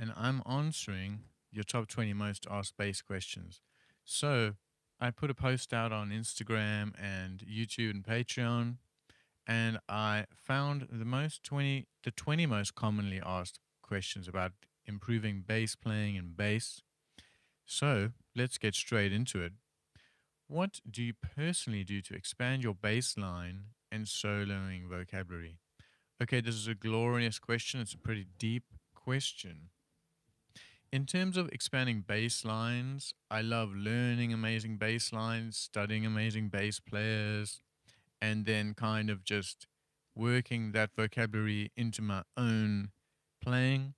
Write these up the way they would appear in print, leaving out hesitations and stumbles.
and I'm answering your top 20 most asked bass questions. So I put a post out on Instagram and YouTube and Patreon, and I found the 20 most commonly asked questions about improving bass playing and bass. So let's get straight into it. What do you personally do to expand your bass line and soloing vocabulary? Okay, this is a glorious question. It's a pretty deep question. In terms of expanding bass lines, I love learning amazing bass lines, studying amazing bass players, and then kind of just working that vocabulary into my own playing.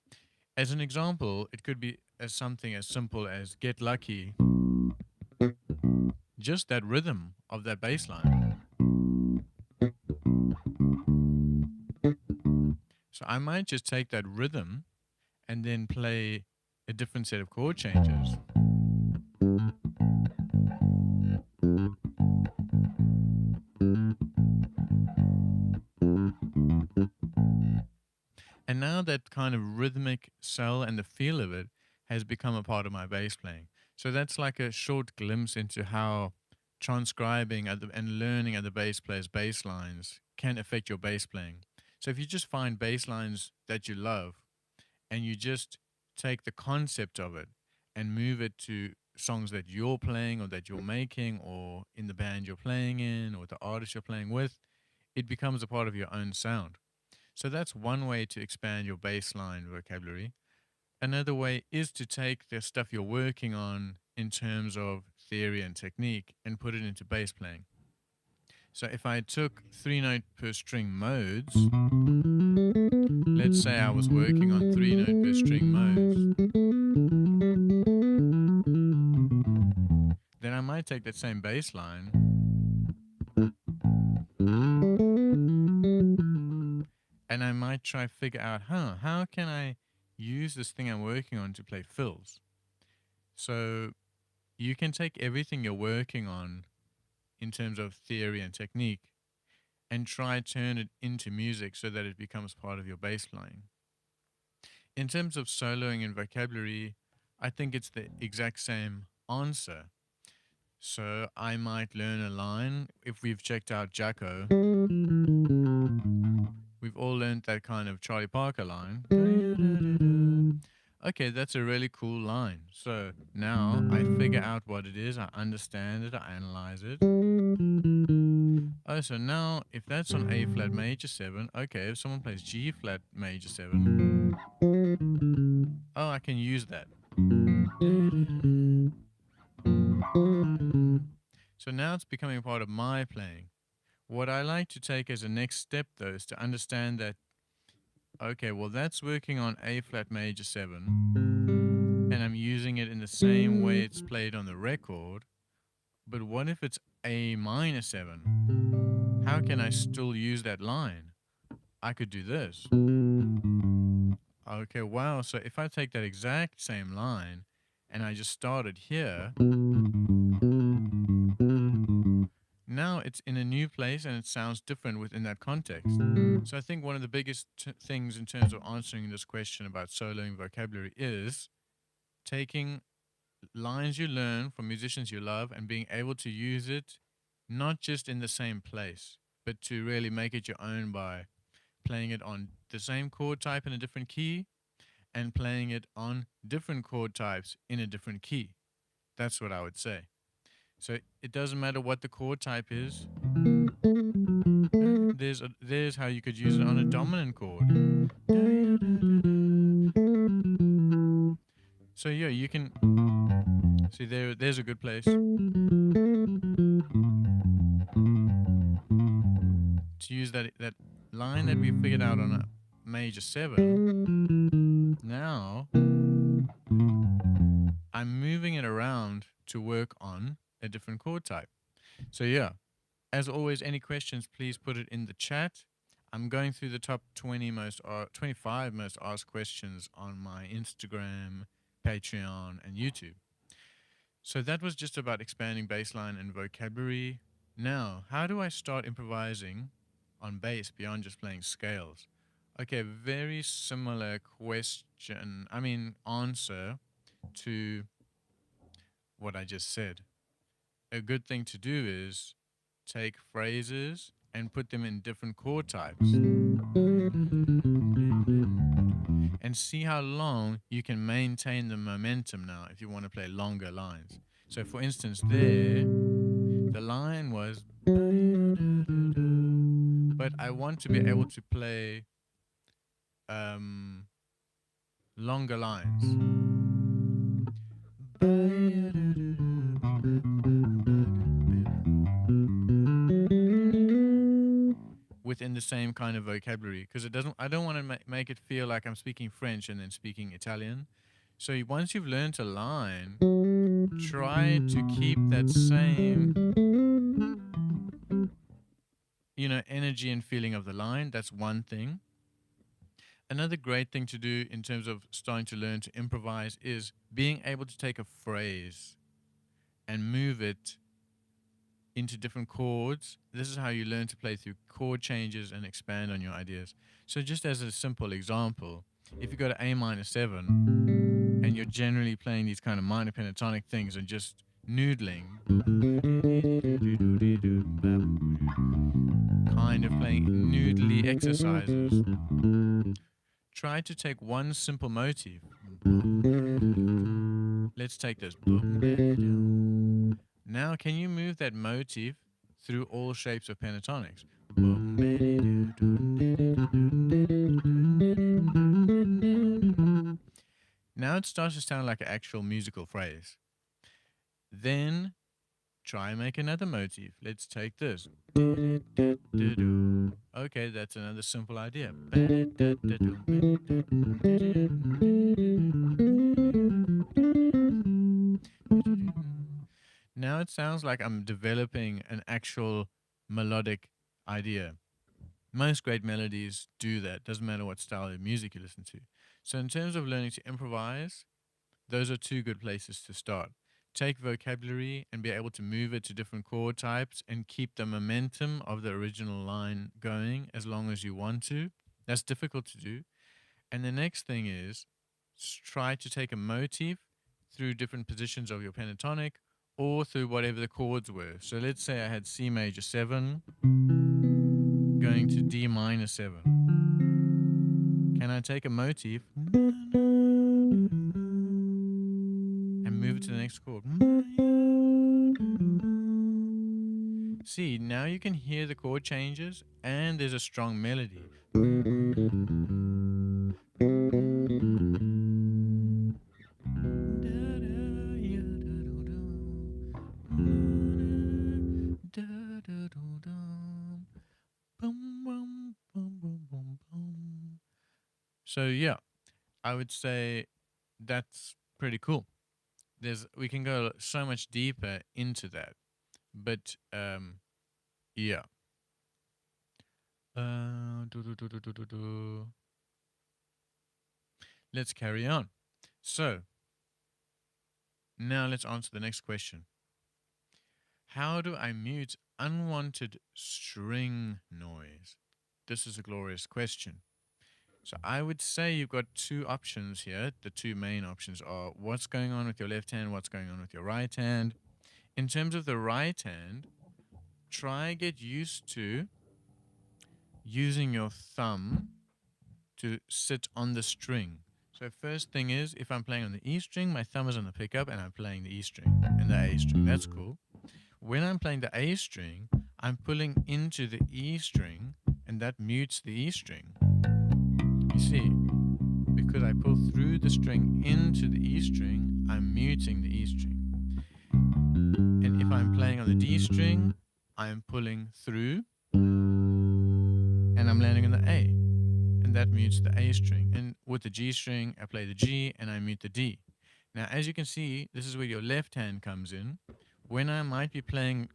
As an example, it could be as something as simple as get lucky, just that rhythm of that bass line. So I might just take that rhythm and then play a different set of chord changes. And now that kind of rhythmic cell and the feel of it has become a part of my bass playing. So that's like a short glimpse into how transcribing and learning other bass players' bass lines can affect your bass playing. So if you just find bass lines that you love and you just take the concept of it and move it to songs that you're playing or that you're making or in the band you're playing in or the artist you're playing with, it becomes a part of your own sound. So that's one way to expand your baseline vocabulary. Another way is to take the stuff you're working on in terms of theory and technique and put it into bass playing. So if I took 3 note per string modes, let's say I was working on 3 note per string modes, then I might take that same bass line and I might try to figure out, how can I use this thing I'm working on to play fills? So you can take everything you're working on in terms of theory and technique and try turn it into music so that it becomes part of your bass playing. In terms of soloing and vocabulary, I think it's the exact same answer. So I might learn a line. If we've checked out Jacko, we've all learned that kind of Charlie Parker line. Okay, that's a really cool line. So now I figure out what it is, I understand it, I analyze it. Oh, so now if that's on A flat major 7, okay, if someone plays G flat major 7, oh, I can use that. So now it's becoming a part of my playing. What I like to take as a next step, though, is to understand that, okay, well, that's working on A flat major 7, and I'm using it in the same way it's played on the record. But what if it's A minor 7? How can I still use that line? I could do this. Okay, wow. So if I take that exact same line and I just started here, now it's in a new place and it sounds different within that context. So I think one of the biggest things in terms of answering this question about soloing vocabulary is taking lines you learn from musicians you love and being able to use it not just in the same place, but to really make it your own by playing it on the same chord type in a different key and playing it on different chord types in a different key. That's what I would say. So it doesn't matter what the chord type is. There's how you could use it on a dominant chord. So yeah, you can see there's a good place to use that line that we figured out on a major 7. Now I'm moving it around to work on a different chord type. So yeah, as always, any questions, please put it in the chat. I'm going through the top 25 most asked questions on my Instagram, Patreon, and YouTube. So that was just about expanding bassline and vocabulary. Now, how do I start improvising on bass beyond just playing scales? Okay, very similar question. I mean, answer to what I just said. A good thing to do is take phrases and put them in different chord types and see how long you can maintain the momentum now if you want to play longer lines. So, for instance, there, the line was, but I want to be able to play um, longer lines within the same kind of vocabulary because it doesn't. I don't want to make it feel like I'm speaking French and then speaking Italian. So once you've learned a line, try to keep that same, energy and feeling of the line. That's one thing. Another great thing to do in terms of starting to learn to improvise is being able to take a phrase and move it into different chords. This is how you learn to play through chord changes and expand on your ideas. So just as a simple example, if you go to A minor 7 and you're generally playing these kind of minor pentatonic things and just noodling, kind of playing noodly exercises, try to take one simple motif. Let's take this. Now, can you move that motif through all shapes of pentatonics? Now it starts to sound like an actual musical phrase. Then try and make another motif. Let's take this. Okay, that's another simple idea. Now it sounds like I'm developing an actual melodic idea. Most great melodies do that. Doesn't matter what style of music you listen to. So in terms of learning to improvise, those are two good places to start. Take vocabulary and be able to move it to different chord types and keep the momentum of the original line going as long as you want to. That's difficult to do. And the next thing is try to take a motif through different positions of your pentatonic or through whatever the chords were. So let's say I had C major 7 going to D minor 7. Can I take a motif and move it to the next chord? See, now you can hear the chord changes and there's a strong melody. So yeah, I would say that's pretty cool. We can go so much deeper into that, but yeah. Let's carry on. So now let's answer the next question. How do I mute unwanted string noise? This is a glorious question. So I would say you've got two options here. The two main options are what's going on with your left hand, what's going on with your right hand. In terms of the right hand, try get used to using your thumb to sit on the string. So first thing is, if I'm playing on the E string, my thumb is on the pickup and I'm playing the E string and the A string. That's cool. When I'm playing the A string, I'm pulling into the E string and that mutes the E string. You see, because I pull through the string into the E string, I'm muting the E string. And if I'm playing on the D string, I'm pulling through and I'm landing on the A. And that mutes the A string. And with the G string, I play the G and I mute the D. Now, as you can see, this is where your left hand comes in. When I might be playing,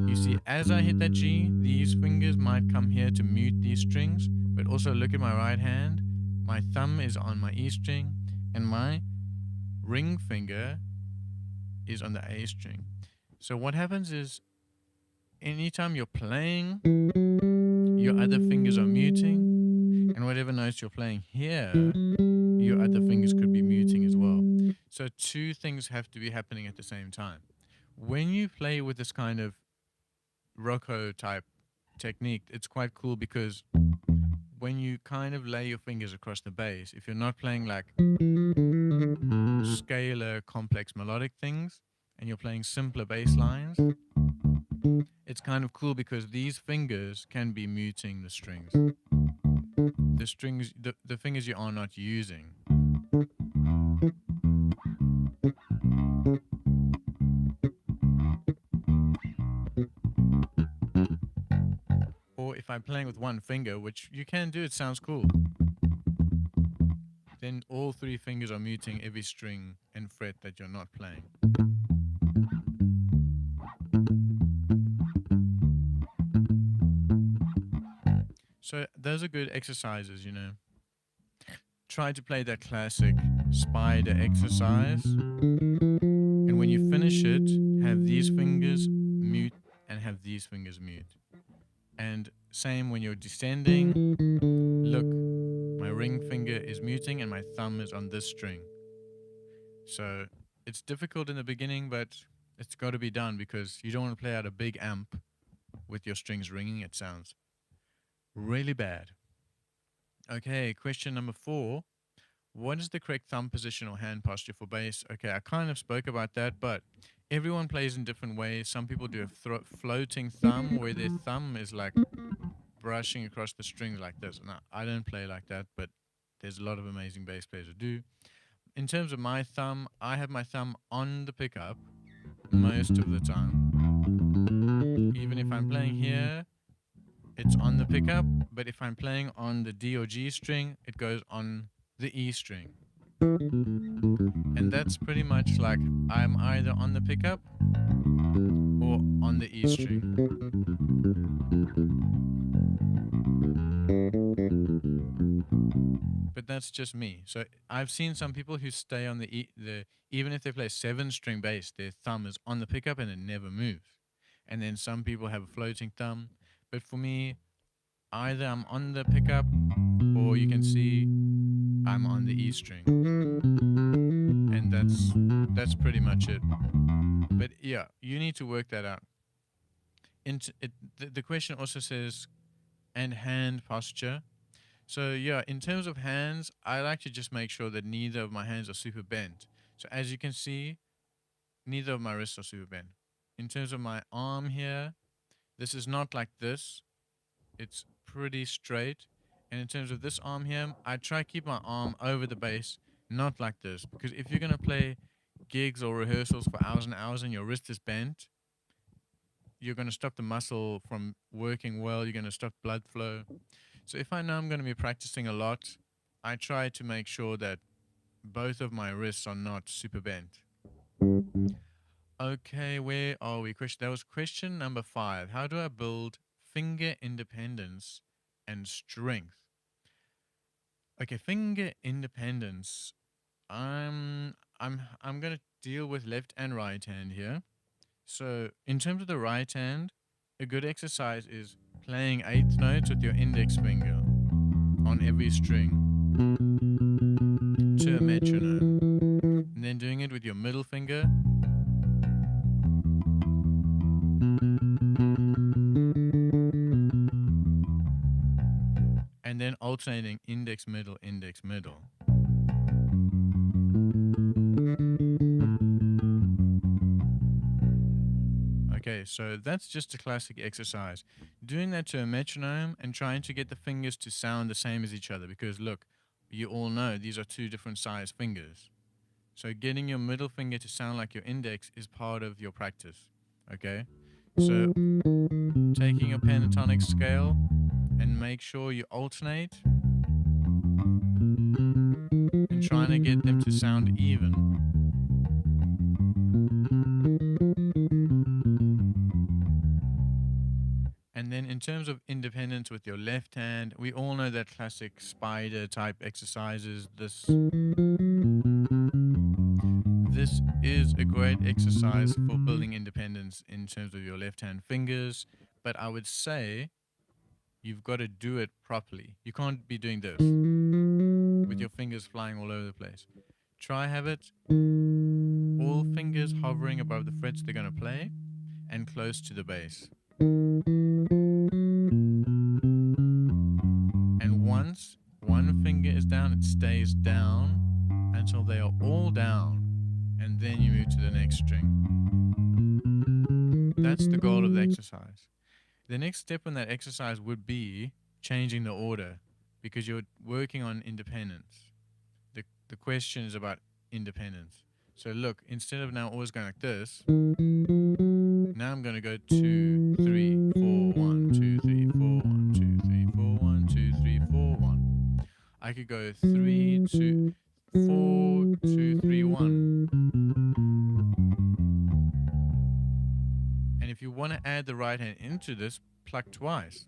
you see, as I hit that G, these fingers might come here to mute these strings. But also look at my right hand. My thumb is on my E string and my ring finger is on the A string. So what happens is anytime you're playing, your other fingers are muting And whatever notes you're playing here, your other fingers could be muting as well. So two things have to be happening at the same time. When you play with this kind of Rocco type technique, it's quite cool because when you kind of lay your fingers across the bass, if you're not playing like scalar, complex melodic things, and you're playing simpler bass lines, it's kind of cool because these fingers can be muting the strings. The fingers you are not using. Or if I'm playing with one finger, which you can do, it sounds cool, then all three fingers are muting every string and fret that you're not playing. So those are good exercises, you know. Try to play that classic spider exercise. And when you finish it, have these fingers mute and have these fingers mute. And same when you're descending. Look, my ring finger is muting and my thumb is on this string. So it's difficult in the beginning, but it's got to be done because you don't want to play out a big amp with your strings ringing. It sounds really bad. Okay, question number 4. What is the correct thumb position or hand posture for bass? Okay, I kind of spoke about that, but everyone plays in different ways. Some people do a floating thumb where their thumb is like brushing across the strings like this. Now, I don't play like that, but there's a lot of amazing bass players who do. In terms of my thumb, I have my thumb on the pickup most of the time. Even if I'm playing here, it's on the pickup, but if I'm playing on the D or G string, it goes on the E string. And that's pretty much like I'm either on the pickup or on the E string. But that's just me. So I've seen some people who stay on the even if they play 7-string bass, their thumb is on the pickup and it never moves. And then some people have a floating thumb. But for me, either I'm on the pickup or you can see I'm on the E string. And that's pretty much it. But yeah, you need to work that out. The question also says, and hand posture. So yeah, in terms of hands, I like to just make sure that neither of my hands are super bent. So as you can see, neither of my wrists are super bent. In terms of my arm here, this is not like this. It's pretty straight. And in terms of this arm here, I try to keep my arm over the bass, not like this. Because if you're going to play gigs or rehearsals for hours and hours and your wrist is bent, you're going to stop the muscle from working well. You're going to stop blood flow. So if I know I'm going to be practicing a lot, I try to make sure that both of my wrists are not super bent. Okay, where are we? That was question number 5. How do I build finger independence and strength? Okay, finger independence. I'm gonna deal with left and right hand here. So in terms of the right hand, a good exercise is playing 8th notes with your index finger on every string to a metronome. And then doing it with your middle finger. And then alternating index, middle, index, middle. Okay, so that's just a classic exercise. Doing that to a metronome and trying to get the fingers to sound the same as each other because look, you all know these are 2 different size fingers. So getting your middle finger to sound like your index is part of your practice. Okay? So taking your pentatonic scale and make sure you alternate and trying to get them to sound even. And then in terms of independence with your left hand, we all know that classic spider type exercises. This is a great exercise for building independence in terms of your left hand fingers. But I would say You've got to do it properly. You can't be doing this with your fingers flying all over the place. Try have it all fingers hovering above the frets they're going to play and close to the bass. And once one finger is down, it stays down until they are all down, and then you move to the next string. That's the goal of the exercise. The next step in that exercise would be changing the order because you're working on independence. The question is about independence. So look, instead of now always going like this, now I'm going to go 2, 3, 4, 1, 2, 3, 4, 1, 2, 3, 4, 1, 2, 3, 4, 1. I could go 3, 2, 4, 2, 3, 1. And if you want to add the right hand into this, pluck twice.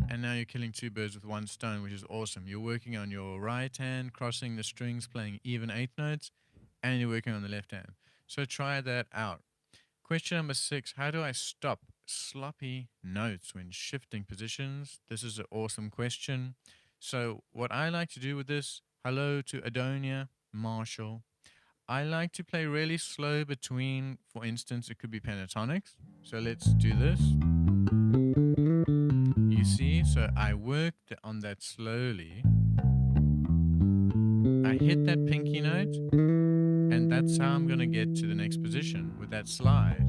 And now you're killing two birds with one stone, which is awesome. You're working on your right hand, crossing the strings, playing even eighth notes, and you're working on the left hand. So try that out. Question number 6, how do I stop sloppy notes when shifting positions? This is an awesome question. So what I like to do with this, hello to Adonia, Marshall. I like to play really slow between, for instance, it could be pentatonics. So let's do this. You see, so I worked on that slowly. I hit that pinky note, and that's how I'm going to get to the next position with that slide.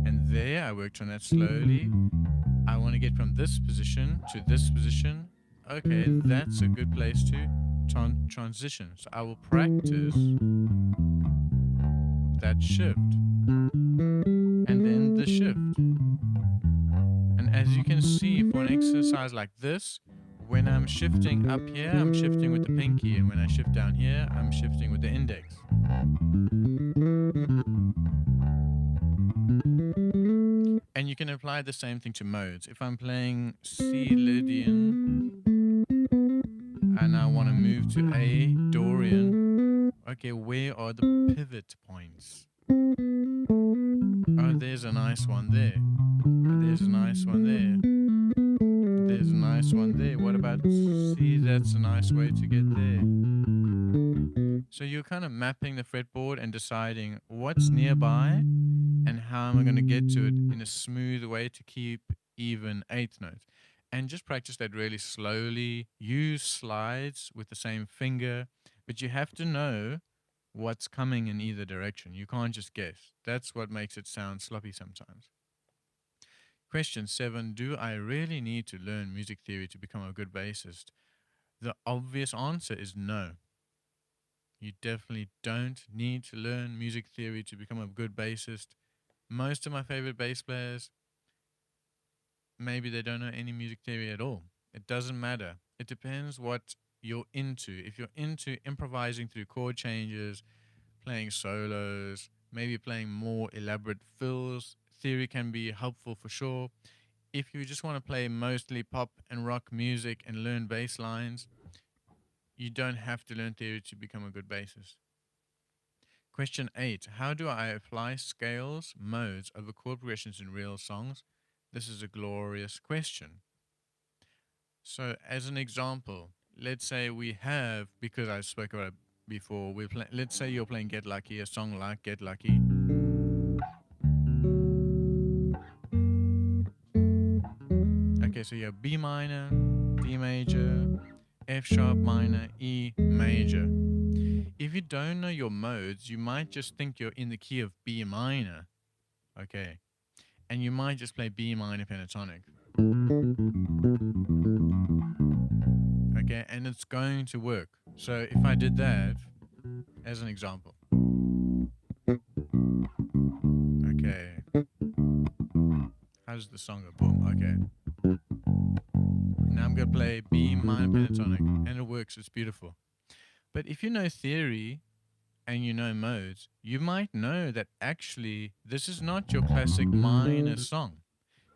And there, I worked on that slowly. I want to get from this position to this position. Okay, that's a good place to transition. So I will practice that shift. And then the shift. And as you can see, for an exercise like this, when I'm shifting up here, I'm shifting with the pinky. And when I shift down here, I'm shifting with the index. And you can apply the same thing to modes. If I'm playing C Lydian and I want to move to A Dorian, okay, where are the pivot points? Oh, there's a nice one there. There's a nice one there. There's a nice one there. What about C? That's a nice way to get there. So you're kind of mapping the fretboard and deciding what's nearby and how am I going to get to it in a smooth way to keep even eighth notes. And just practice that really slowly. Use slides with the same finger, but you have to know what's coming in either direction. You can't just guess. That's what makes it sound sloppy sometimes. Question 7, do I really need to learn music theory to become a good bassist? The obvious answer is no. You definitely don't need to learn music theory to become a good bassist. Most of my favorite bass players, maybe they don't know any music theory at all. It doesn't matter. It depends what you're into. If you're into improvising through chord changes, playing solos, maybe playing more elaborate fills, theory can be helpful for sure. If you just want to play mostly pop and rock music and learn bass lines, you don't have to learn theory to become a good bassist. Question 8. How do I apply scales, modes over chord progressions in real songs? This is a glorious question. So as an example, let's say we have, because I spoke about it before, let's say you're playing Get Lucky, a song like Get Lucky. Okay, so you have B minor, D major, F sharp minor, E major. If you don't know your modes, you might just think you're in the key of B minor. Okay. And you might just play B minor pentatonic. Okay, and it's going to work. So if I did that as an example. Okay. How does the song go? Boom. Okay. Now I'm going to play B minor pentatonic, and it works. It's beautiful. But if you know theory and you know modes, you might know that actually this is not your classic minor song.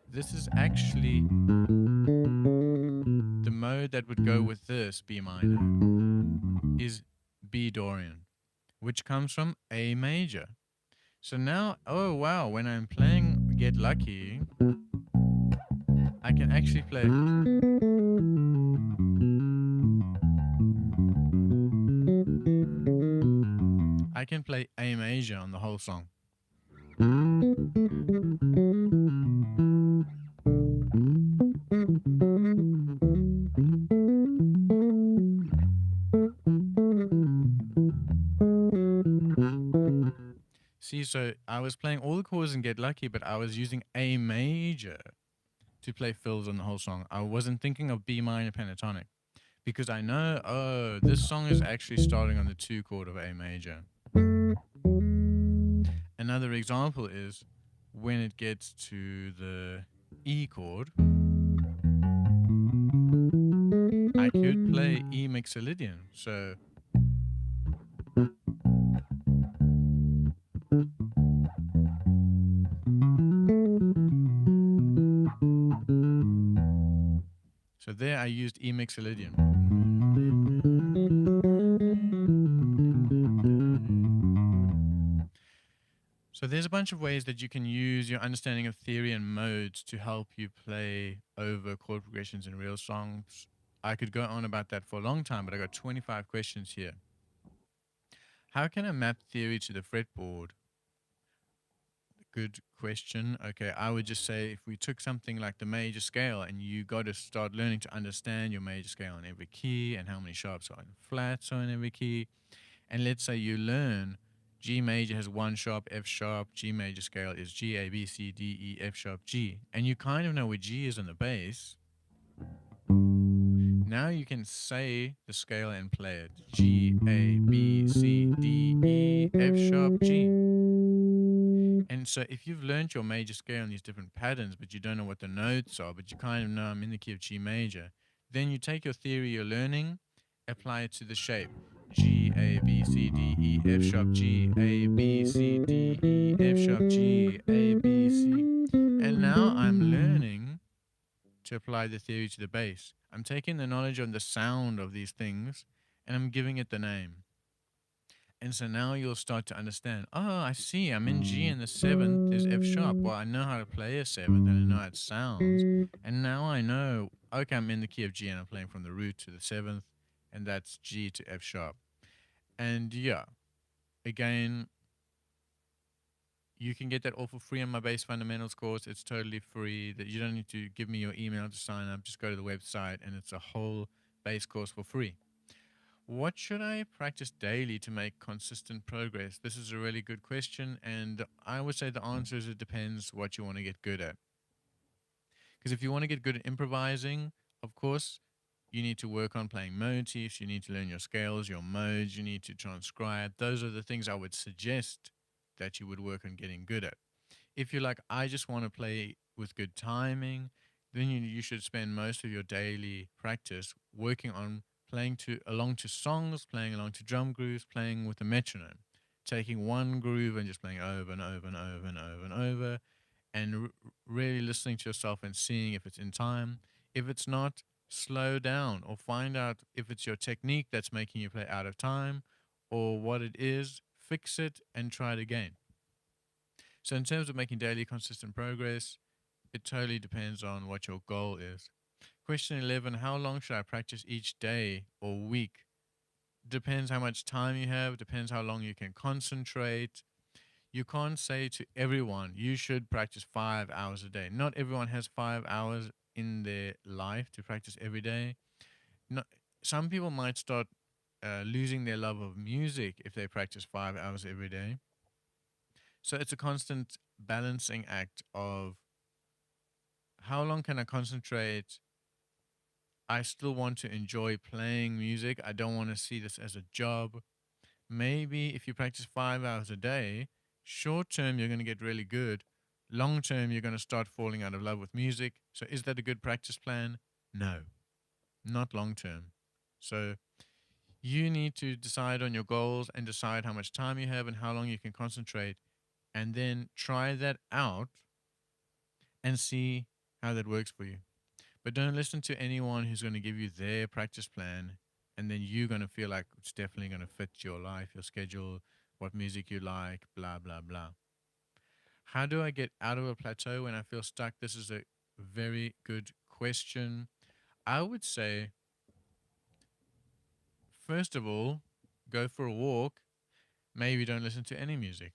This is actually the mode that would go with this B minor is B Dorian. which comes from A major. So now, oh wow, when I'm playing Get Lucky, I can actually play. I can play A major on the whole song. See, so I was playing all the chords in Get Lucky, but I was using A major to play fills on the whole song. I wasn't thinking of B minor pentatonic because I know, oh, this song is actually starting on the 2 chord of A major. Another example is when it gets to the E chord, I could play E mixolydian. So there I used E mixolydian. So there's a bunch of ways that you can use your understanding of theory and modes to help you play over chord progressions in real songs. I could go on about that for a long time, but I got 25 questions here. How can I map theory to the fretboard? Good question. Okay, I would just say if we took something like the major scale and you got to start learning to understand your major scale in every key and how many sharps are in flats are in every key, and let's say you learn G major has 1 sharp, F sharp, G major scale is G, A, B, C, D, E, F sharp, G, and you kind of know where G is on the bass. Now you can say the scale and play it. G, A, B, C, D, E, F sharp, G. And so if you've learned your major scale in these different patterns, but you don't know what the notes are, but you kind of know I'm in the key of G major, then you take your theory you're learning, apply it to the shape. G, A, B, C, D, E, F sharp, G, A, B, C, D, E, F sharp, G, A, B, C. And now I'm learning to apply the theory to the bass. I'm taking the knowledge on the sound of these things and I'm giving it the name. And so now you'll start to understand, oh, I see, I'm in G and the 7th is F sharp. Well, I know how to play a 7th and I know how it sounds. And now I know, okay, I'm in the key of G and I'm playing from the root to the 7th, and that's G to F sharp. And yeah, again, you can get that all for free on my bass fundamentals course. It's totally free. That you don't need to give me your email to sign up. Just go to the website and it's a whole bass course for free. What should I practice daily to make consistent progress? This is a really good question, and I would say the answer is it depends what you want to get good at. Because if you want to get good at improvising, of course, you need to work on playing motifs, you need to learn your scales, your modes, you need to transcribe. Those are the things I would suggest that you would work on getting good at. If you're like, I just want to play with good timing, then you should spend most of your daily practice working on playing to along to songs, playing along to drum grooves, playing with a metronome, taking one groove and just playing over and over and over and over and over, and really listening to yourself and seeing if it's in time. If it's not, slow down or find out if it's your technique that's making you play out of time or what it is, fix it and try it again. So, in terms of making daily consistent progress, it totally depends on what your goal is. Question 11: how long should I practice each day or week? Depends how much time you have, depends how long you can concentrate. You can't say to everyone, you should practice 5 hours a day. Not everyone has 5 hours in their life to practice every day. Not, some people might start losing their love of music if they practice 5 hours every day. So it's a constant balancing act of how long can I concentrate? I still want to enjoy playing music. I don't want to see this as a job. Maybe if you practice 5 hours a day, short term, you're going to get really good. Long term, you're going to start falling out of love with music. So, is that a good practice plan? No, not long term. So, you need to decide on your goals and decide how much time you have and how long you can concentrate, and then try that out and see how that works for you. But don't listen to anyone who's going to give you their practice plan and then you're going to feel like it's definitely going to fit your life, your schedule, what music you like, blah, blah, blah. How do I get out of a plateau when I feel stuck? This is a very good question. I would say, first of all, go for a walk. Maybe don't listen to any music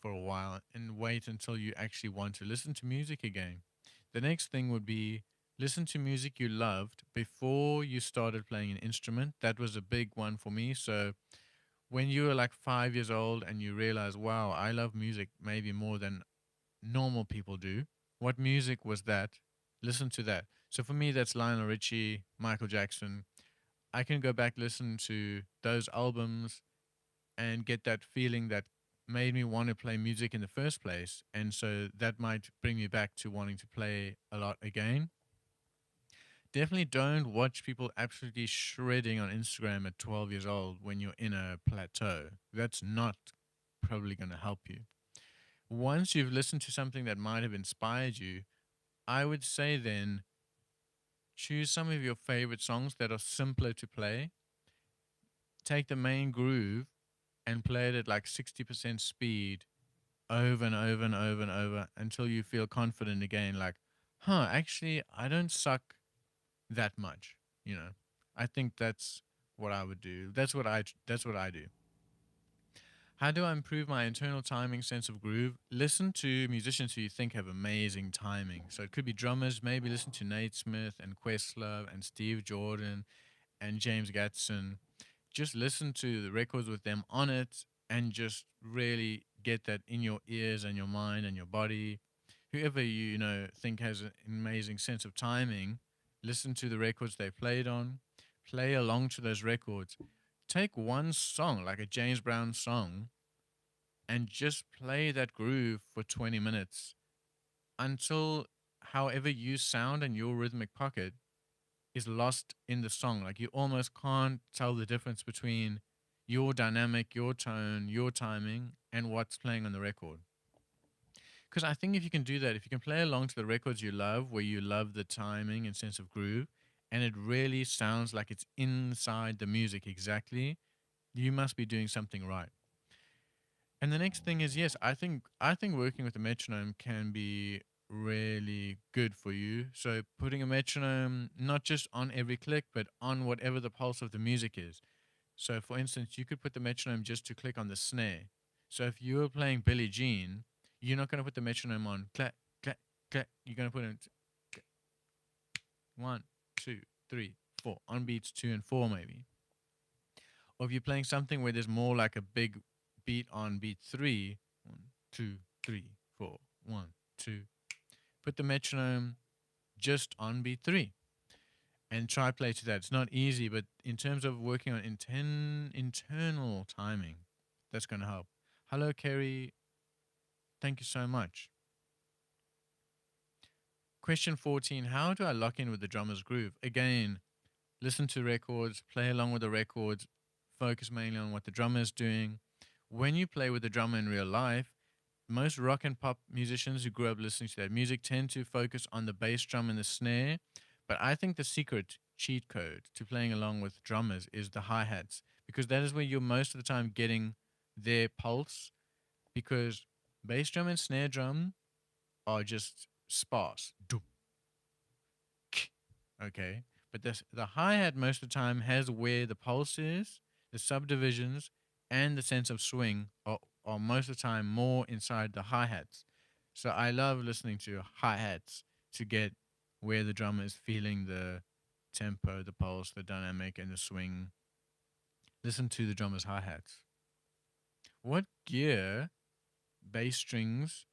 for a while and wait until you actually want to listen to music again. The next thing would be listen to music you loved before you started playing an instrument. That was a big one for me. So when you were like 5 years old and you realize, wow, I love music maybe more than normal people do. What music was that? Listen to that. So for me, that's Lionel Richie, Michael Jackson. I can go back listen to those albums and get that feeling that made me want to play music in the first place. And so that might bring me back to wanting to play a lot again. Definitely don't watch people absolutely shredding on Instagram at 12 years old when you're in a plateau. That's not probably going to help you. Once you've listened to something that might have inspired you, I would say then choose some of your favorite songs that are simpler to play. Take the main groove and play it at like 60% speed over and over and over and over until you feel confident again. Like, actually, I don't suck that much. You know, I think that's what I would do. That's what I do. How do I improve my internal timing sense of groove? Listen to musicians who you think have amazing timing. So it could be drummers, maybe listen to Nate Smith and Questlove and Steve Jordan and James Gatson. Just listen to the records with them on it and just really get that in your ears and your mind and your body. Whoever you know think has an amazing sense of timing, listen to the records they played on, play along to those records. Take one song, like a James Brown song, and just play that groove for 20 minutes until however you sound and your rhythmic pocket is lost in the song. Like you almost can't tell the difference between your dynamic, your tone, your timing, and what's playing on the record. Because I think if you can do that, if you can play along to the records you love, where you love the timing and sense of groove, and it really sounds like it's inside the music exactly, you must be doing something right. And the next thing is, yes, I think working with a metronome can be really good for you. So putting a metronome not just on every click, but on whatever the pulse of the music is. So for instance, you could put the metronome just to click on the snare. So if you were playing Billie Jean, you're not going to put the metronome on clack clack clack. You're going to put it one, two, three, four on beats 2 and 4 maybe. Or if you're playing something where there's more like a big beat on beat three, 1, 2, 3, 4, 1, 2. Put the metronome just on beat three and try play to that. It's not easy, but in terms of working on internal timing, that's going to help. Hello, Kerry. Thank you so much. Question 14. How do I lock in with the drummer's groove? Again, listen to records, play along with the records, focus mainly on what the drummer is doing. When you play with the drummer in real life, most rock and pop musicians who grew up listening to that music tend to focus on the bass drum and the snare. But I think the secret cheat code to playing along with drummers is the hi hats, because that is where you're most of the time getting their pulse. Because bass drum and snare drum are just sparse. Okay. But the hi hat most of the time has where the pulse is, the subdivisions, and the sense of swing are most of the time more inside the hi hats. So I love listening to hi hats to get where the drummer is feeling the tempo, the pulse, the dynamic, and the swing. Listen to the drummer's hi hats. What gear, bass strings,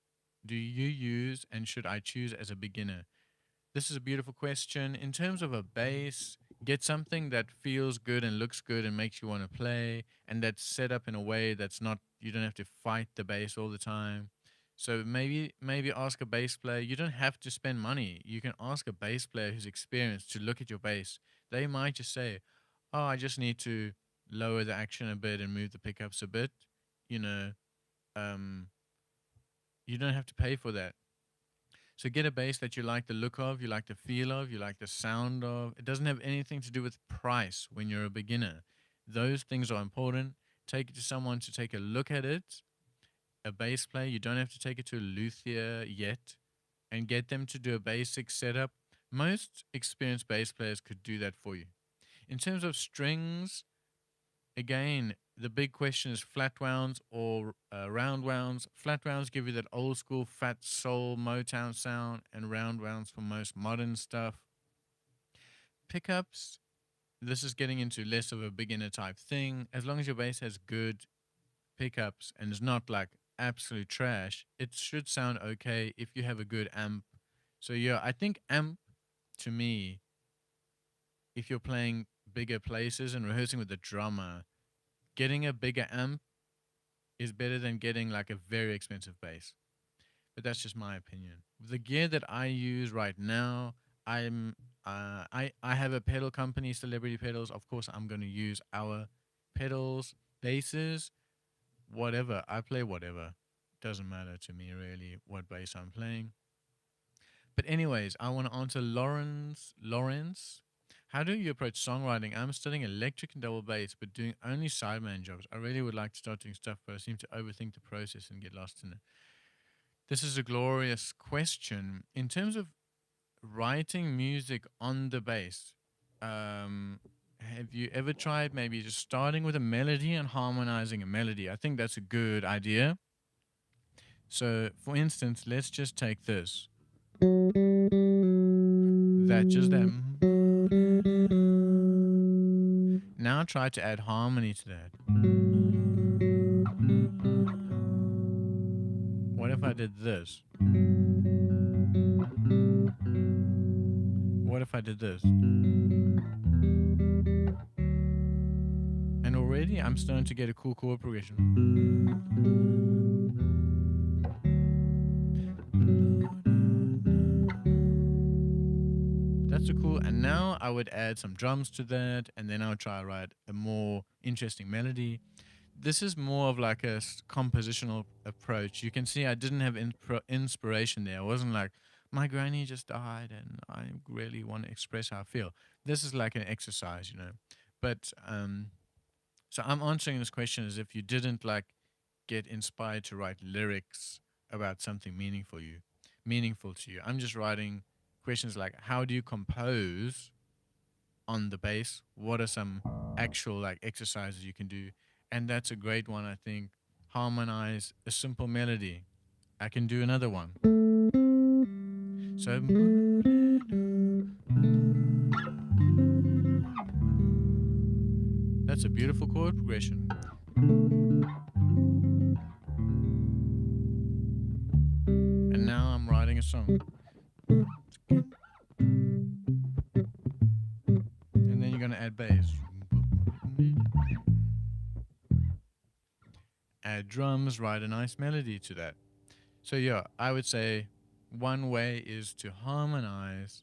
do you use and should I choose as a beginner? This is a beautiful question. In terms of a bass, get something that feels good and looks good and makes you want to play, and that's set up in a way that's not, you don't have to fight the bass all the time. So maybe ask a bass player. You don't have to spend money. You can ask a bass player who's experienced to look at your bass. They might just say, "Oh, I just need to lower the action a bit and move the pickups a bit." You know, um, you don't have to pay for that. So get a bass that you like the look of, you like the feel of, you like the sound of. It doesn't have anything to do with price when you're a beginner. Those things are important. Take it to someone to take a look at it. A bass player, you don't have to take it to a luthier yet, and get them to do a basic setup. Most experienced bass players could do that for you. In terms of strings, again, the big question is flat wounds or round wounds. Flat wounds give you that old school fat soul Motown sound, and round wounds for most modern stuff. Pickups, this is getting into less of a beginner type thing. As long as your bass has good pickups and is not like absolute trash, it should sound okay if you have a good amp. So yeah, I think amp, to me, if you're playing bigger places and rehearsing with a drummer, getting a bigger amp is better than getting like a very expensive bass. But that's just my opinion. The gear that I use right now, I have a pedal company, Celebrity Pedals. Of course, I'm going to use our pedals, basses, whatever. I play whatever. Doesn't matter to me really what bass I'm playing. But anyways, I want to answer Lawrence. How do you approach songwriting? I'm studying electric and double bass, but doing only sideman jobs. I really would like to start doing stuff, but I seem to overthink the process and get lost in it. This is a glorious question. In terms of writing music on the bass, have you ever tried maybe just starting with a melody and harmonizing a melody? I think that's a good idea. So, for instance, let's just take this. That just that. Now try to add harmony to that. What if I did this? What if I did this? And already I'm starting to get a cool chord progression. That's a cool. And now I would add some drums to that, and then I would try to write a more interesting melody. This is more of like a compositional approach. You can see I didn't have inspiration there. I wasn't like, my granny just died and I really want to express how I feel. This is like an exercise, you know. But so I'm answering this question as if you didn't like get inspired to write lyrics about something meaningful to you. I'm just writing questions like, how do you compose on the bass? What are some actual like exercises you can do? And that's a great one, I think. Harmonize a simple melody. I can do another one. So that's a beautiful chord progression. And now I'm writing a song. And then you're going to add bass. Add drums, write a nice melody to that. So yeah, I would say one way is to harmonize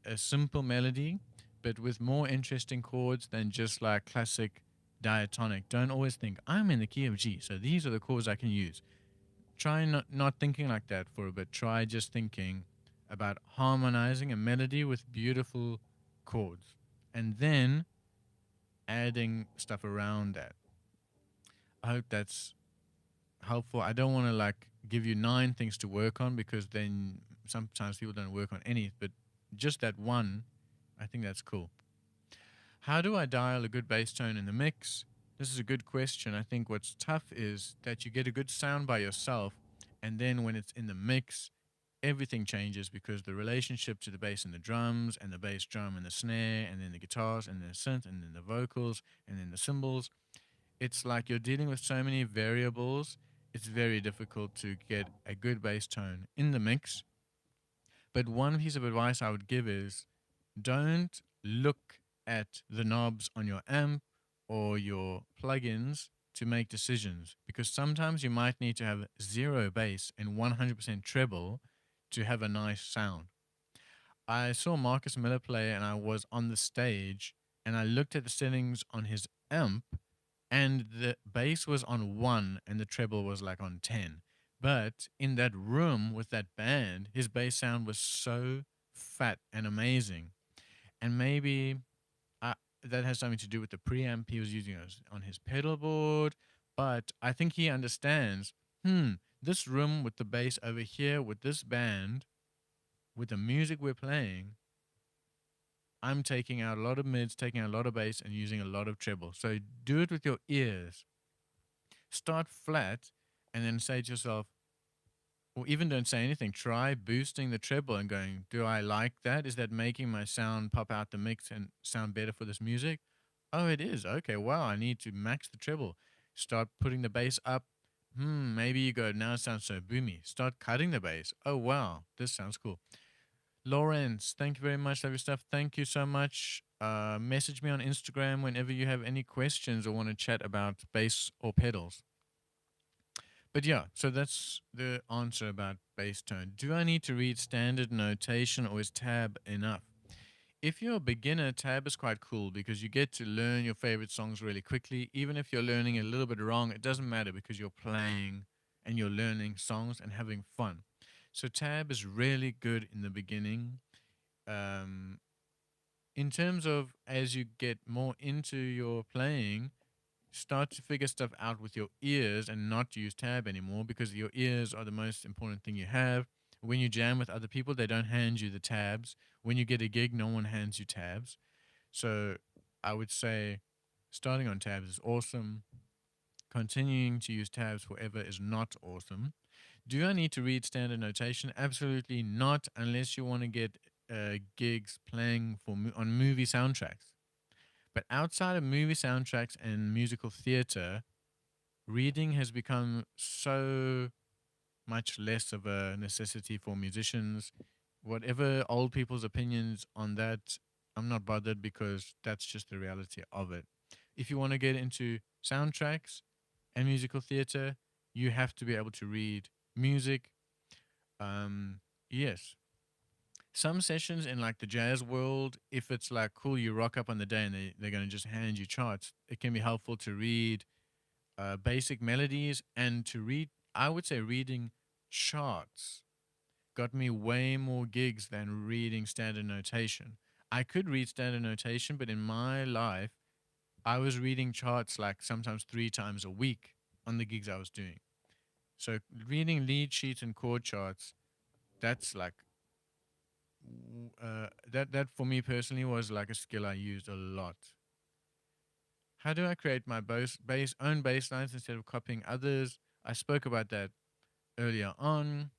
a simple melody, but with more interesting chords than just like classic diatonic. Don't always think I'm in the key of G, so these are the chords I can use. Try not thinking like that for a bit. Try just thinking about harmonizing a melody with beautiful chords, and then adding stuff around that. I hope that's helpful. I don't want to like give you nine things to work on because then sometimes people don't work on any, but just that one, I think that's cool. How do I dial a good bass tone in the mix? This is a good question. I think what's tough is that you get a good sound by yourself, and then when it's in the mix, everything changes because the relationship to the bass and the drums, and the bass drum and the snare, and then the guitars, and the synth, and then the vocals, and then the cymbals. It's like you're dealing with so many variables. It's very difficult to get a good bass tone in the mix. But one piece of advice I would give is don't look at the knobs on your amp or your plugins to make decisions because sometimes you might need to have zero bass and 100% treble to have a nice sound. I saw Marcus Miller play and I was on the stage and I looked at the settings on his amp and the bass was on 1 and the treble was like on 10. But in that room with that band, his bass sound was so fat and amazing. And maybe uh, that has something to do with the preamp he was using on his pedal board. But I think he understands, this room with the bass over here with this band, with the music we're playing, I'm taking out a lot of mids, taking out a lot of bass, and using a lot of treble. So do it with your ears. Start flat, and then say to yourself, or even don't say anything. Try boosting the treble and going, do I like that? Is that making my sound pop out the mix and sound better for this music? Oh, it is. Okay, wow, I need to max the treble. Start putting the bass up. Maybe you go, now it sounds so boomy. Start cutting the bass. Oh, wow, this sounds cool. Lawrence, thank you very much. Love your stuff. Thank you so much. Message me on Instagram whenever you have any questions or want to chat about bass or pedals. But yeah, so that's the answer about bass tone. Do I need to read standard notation or is tab enough? If you're a beginner, tab is quite cool because you get to learn your favorite songs really quickly. Even if you're learning a little bit wrong, it doesn't matter because you're playing and you're learning songs and having fun. So tab is really good in the beginning. Um, in terms of as you get more into your playing, start to figure stuff out with your ears and not use tab anymore because your ears are the most important thing you have. When you jam with other people, they don't hand you the tabs. When you get a gig, no one hands you tabs. So I would say starting on tabs is awesome. Continuing to use tabs forever is not awesome. Do I need to read standard notation? Absolutely not, unless you want to get gigs playing on movie soundtracks. But outside of movie soundtracks and musical theater, reading has become so much less of a necessity for musicians. Whatever old people's opinions on that, I'm not bothered because that's just the reality of it. If you want to get into soundtracks and musical theater, you have to be able to read music. Yes, some sessions in like the jazz world, if it's like cool, you rock up on the day and they're going to just hand you charts, it can be helpful to read basic melodies and to read, I would say, reading charts got me way more gigs than reading standard notation. I could read standard notation, but in my life, I was reading charts like sometimes 3 times a week on the gigs I was doing. So reading lead sheets and chord charts, that's like that for me personally was like a skill I used a lot. How do I create my own bass lines instead of copying others? I spoke about that earlier on.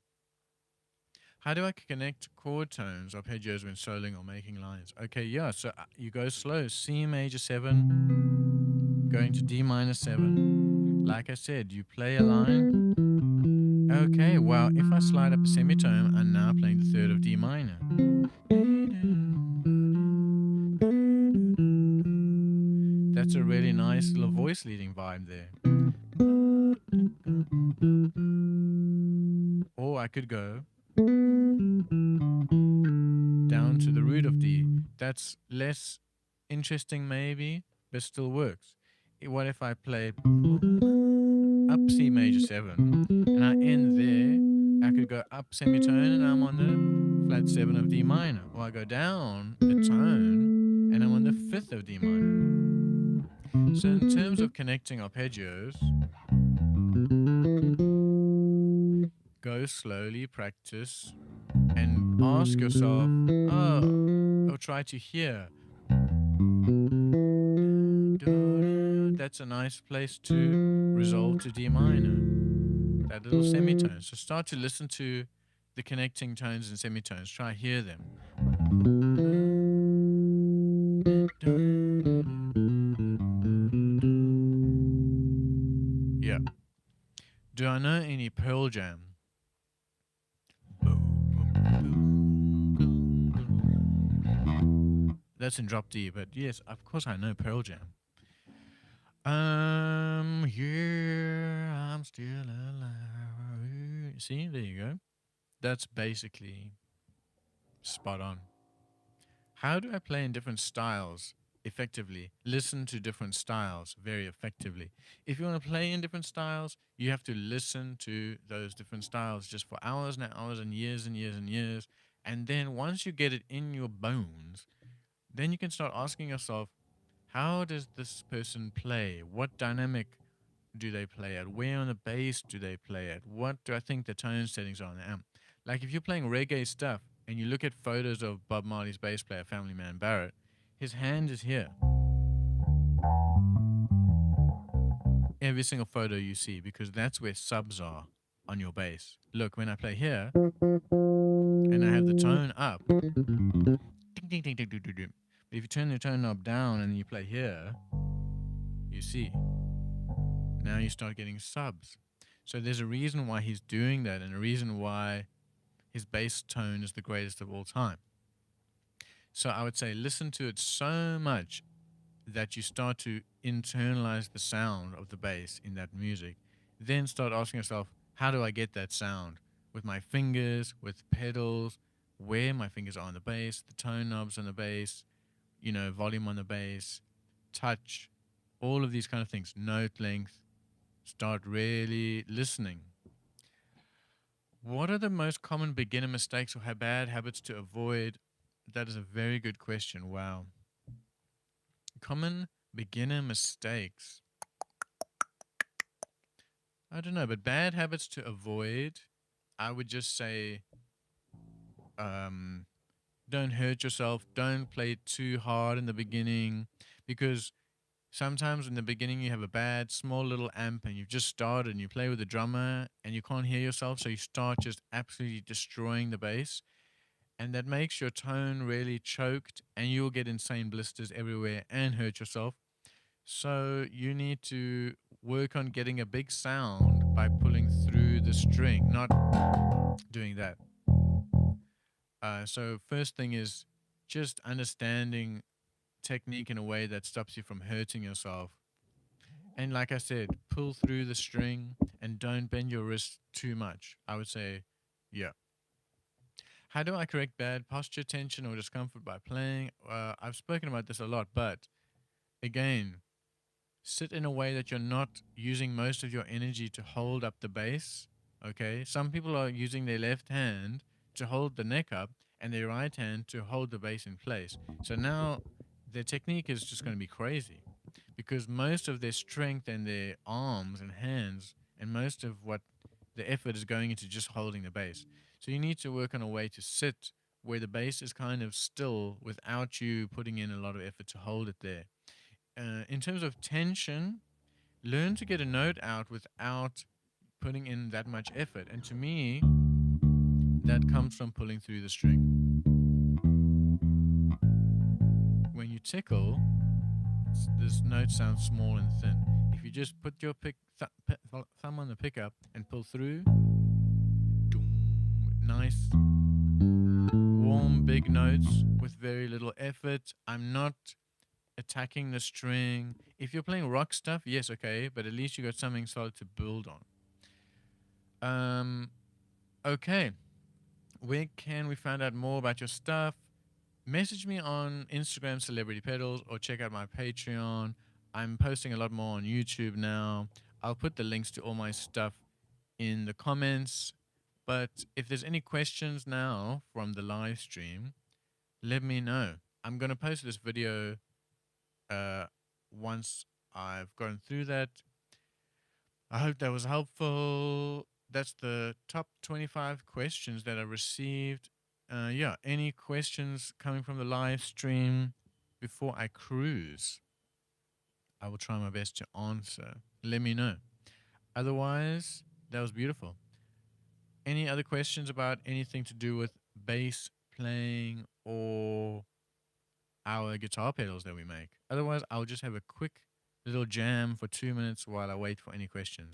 How do I connect chord tones, arpeggios when soloing or making lines? Okay, yeah, so you go slow. C major 7, going to D minor 7. Like I said, you play a line. Okay, well, if I slide up a semitone, I'm now playing the third of D minor. That's a really nice little voice leading vibe there. Or I could go down to the root of D. That's less interesting, maybe, but still works. What if I play up C major 7 and I end there? I could go up semitone and I'm on the flat 7 of D minor, or I go down a tone and I'm on the 5th of D minor. So, in terms of connecting arpeggios, go slowly, practice, and ask yourself, or try to hear. That's a nice place to resolve to D minor, that little semitone. So start to listen to the connecting tones and semitones. Try hear them. Yeah. Do I know any Pearl Jam? That's in drop D, but yes, of course I know Pearl Jam. Here I'm still alive. See, there you go. That's basically spot on. How do I play in different styles? effectively. Listen to different styles very effectively. If you want to play in different styles, you have to listen to those different styles just for hours and hours and years and years and years. And then once you get it in your bones, then you can start asking yourself, how does this person play? What dynamic do they play at? Where on the bass do they play at? What do I think the tone settings are on the amp? Like if you're playing reggae stuff and you look at photos of Bob Marley's bass player, Family Man Barrett, his hand is here. Every single photo you see, because that's where subs are on your bass. Look, when I play here and I have the tone up, ding, ding, ding, ding, ding, ding, ding. But if you turn the tone knob down and you play here, you see, now you start getting subs. So there's a reason why he's doing that and a reason why his bass tone is the greatest of all time. So I would say listen to it so much that you start to internalize the sound of the bass in that music. Then start asking yourself, how do I get that sound? With my fingers, with pedals, where my fingers are on the bass, the tone knobs on the bass, volume on the bass, touch, all of these kind of things, note length. Start really listening. What are the most common beginner mistakes or bad habits to avoid? That is a very good question. Wow. Common beginner mistakes. I don't know, but bad habits to avoid, I would just say don't hurt yourself. Don't play too hard in the beginning, because sometimes in the beginning you have a bad, small little amp and you've just started and you play with the drummer and you can't hear yourself, so you start just absolutely destroying the bass. And that makes your tone really choked and you'll get insane blisters everywhere and hurt yourself. So you need to work on getting a big sound by pulling through the string, not doing that. So first thing is just understanding technique in a way that stops you from hurting yourself. And like I said, pull through the string and don't bend your wrist too much. I would say, yeah. How do I correct bad posture, tension, or discomfort by playing? I've spoken about this a lot, but again, sit in a way that you're not using most of your energy to hold up the bass. Okay, some people are using their left hand to hold the neck up and their right hand to hold the bass in place. So now their technique is just going to be crazy, because most of their strength and their arms and hands and most of what the effort is going into just holding the bass. So you need to work on a way to sit where the bass is kind of still without you putting in a lot of effort to hold it there. In terms of tension, learn to get a note out without putting in that much effort. And to me, that comes from pulling through the string. When you tickle, this note sounds small and thin. If you just put your thumb on the pickup and pull through, nice, warm, big notes with very little effort. I'm not attacking the string. If you're playing rock stuff, yes, okay, but at least you got something solid to build on. Okay, where can we find out more about your stuff? Message me on Instagram, Celebrity Pedals, or check out my Patreon. I'm posting a lot more on YouTube now. I'll put the links to all my stuff in the comments. But if there's any questions now from the live stream, let me know. I'm going to post this video once I've gone through that. I hope that was helpful. That's the top 25 questions that I received. Yeah, any questions coming from the live stream before I cruise, I will try my best to answer. Let me know. Otherwise, that was beautiful. Any other questions about anything to do with bass playing or our guitar pedals that we make? Otherwise, I'll just have a quick little jam for 2 minutes while I wait for any questions.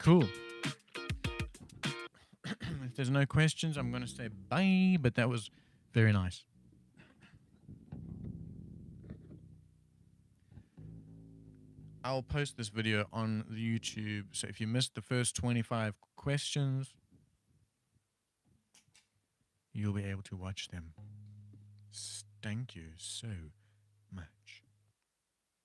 Cool. If there's no questions, I'm going to say bye, but that was very nice. I'll post this video on the YouTube, so if you missed the first 25 questions, you'll be able to watch them. Thank you so much.